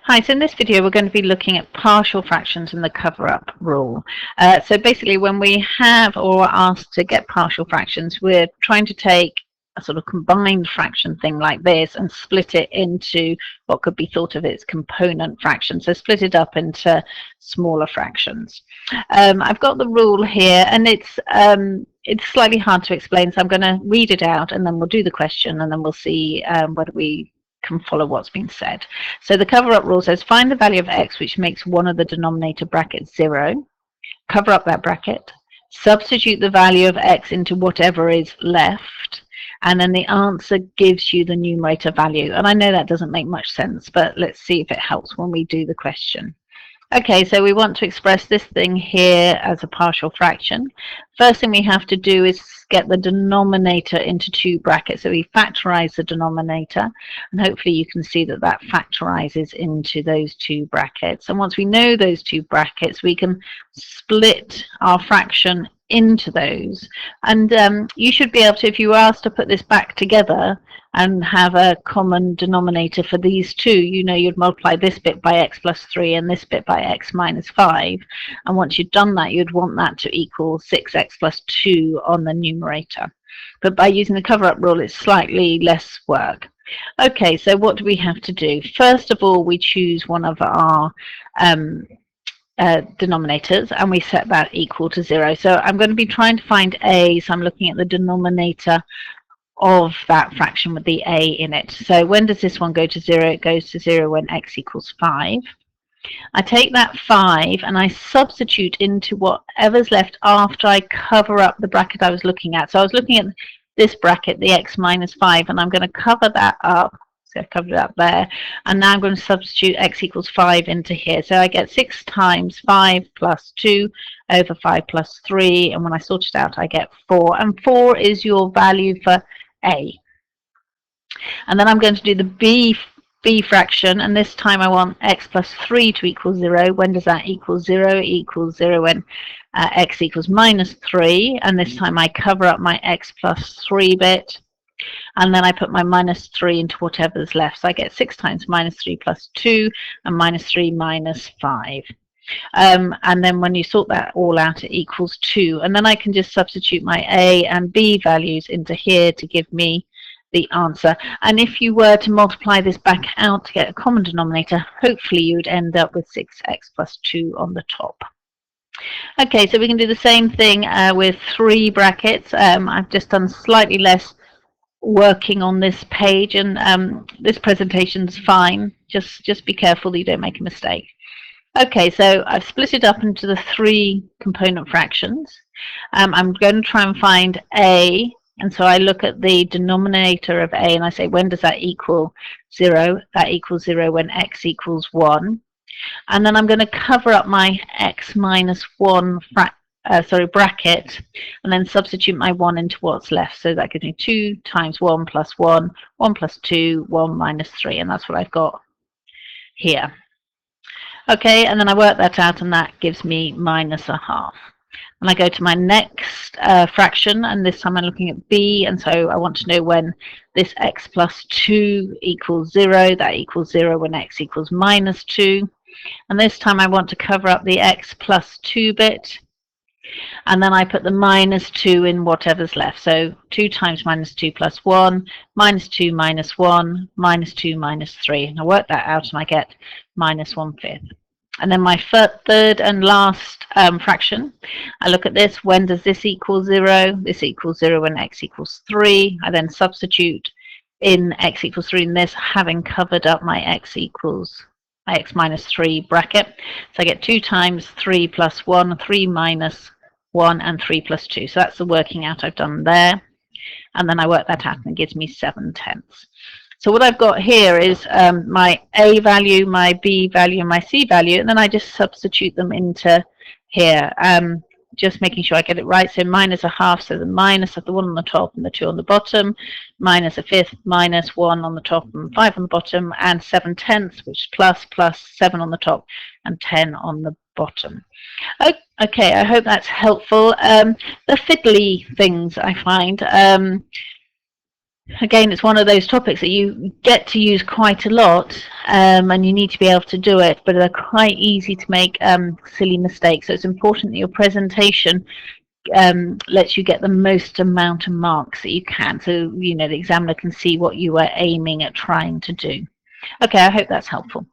Hi, so in this video we're going to be looking at partial fractions and the cover-up rule. So basically when we have or are asked to get partial fractions, we're trying to take a sort of combined fraction thing like this and split it into what could be thought of as component fractions. So split it up into smaller fractions. I've got the rule here, and it's slightly hard to explain, so I'm going to read it out and then we'll do the question and then we'll see whether we can follow what's been said. So the cover-up rule says find the value of x which makes one of the denominator brackets 0, cover up that bracket, substitute the value of x into whatever is left, and then the answer gives you the numerator value. And I know that doesn't make much sense, but let's see if it helps when we do the question. Okay, so we want to express this thing here as a partial fraction. First thing we have to do is get the denominator into two brackets. So we factorize the denominator, and hopefully you can see that that factorizes into those two brackets. And once we know those two brackets, we can split our fraction into those. And you should be able to, if you were asked to put this back together and have a common denominator for these two, you know you'd multiply this bit by x plus 3 and this bit by x minus 5. And once you've done that, you'd want that to equal 6x plus 2 on the numerator. But by using the cover-up rule, it's slightly less work. Okay, so what do we have to do? First of all, we choose one of our denominators and we set that equal to 0. So I'm going to be trying to find a, so I'm looking at the denominator of that fraction with the a in it. So when does this one go to 0? It goes to 0 when x equals 5. I take that 5 and I substitute into whatever's left after I cover up the bracket I was looking at. So I was looking at this bracket, the x minus 5, and I'm going to cover that up. So I've covered it up there, and now I'm going to substitute x equals 5 into here. So I get 6 times 5 plus 2 over 5 plus 3, and when I sort it out I get 4, and 4 is your value for a. And then I'm going to do the b fraction, and this time I want x plus 3 to equal 0. When does that equal 0? It equals 0 when x equals minus 3, and this time I cover up my x plus 3 bit, and then I put my minus 3 into whatever's left. So I get 6 times minus 3 plus 2, and minus 3 minus 5. And then when you sort that all out, it equals 2. And then I can just substitute my a and b values into here to give me the answer. And if you were to multiply this back out to get a common denominator, hopefully you would end up with 6x plus 2 on the top. Okay, so we can do the same thing with 3 brackets. I've just done slightly less working on this page, and this presentation's fine. Just be careful that you don't make a mistake. Okay, so I've split it up into the 3 component fractions. I'm going to try and find a, and so I look at the denominator of a and I say, when does that equal 0? That equals 0 when x equals 1. And then I'm going to cover up my x minus 1 bracket, and then substitute my 1 into what's left. So that gives me 2 times 1 plus 1, 1 plus 2, 1 minus 3, and that's what I've got here. Okay, and then I work that out, and that gives me minus a half. And I go to my next fraction, and this time I'm looking at b, and so I want to know when this x plus 2 equals 0. That equals 0 when x equals minus 2. And this time I want to cover up the x plus 2 bit, and then I put the minus 2 in whatever's left. So 2 times minus 2 plus 1, minus 2 minus 1, minus 2 minus 3. And I work that out and I get minus 1/5. And then my third and last fraction, I look at this. When does this equal 0? This equals 0 when x equals 3. I then substitute in x equals 3 in this, having covered up my x minus 3 bracket. So I get 2 times 3 plus 1, 3 minus 1, and 3 plus 2. So that's the working out I've done there. And then I work that out and it gives me 7/10. So what I've got here is my a value, my b value, and my c value, and then I just substitute them into here, just making sure I get it right. So minus a half, so the minus of the 1 on the top and the 2 on the bottom, minus a fifth, minus 1 on the top and 5 on the bottom, and 7/10, which is plus 7 on the top and 10 on the bottom. Okay, I hope that's helpful. The fiddly things I find, Again, it's one of those topics that you get to use quite a lot, and you need to be able to do it, but they're quite easy to make silly mistakes. So it's important that your presentation lets you get the most amount of marks that you can, so the examiner can see what you are aiming at trying to do. Okay, I hope that's helpful.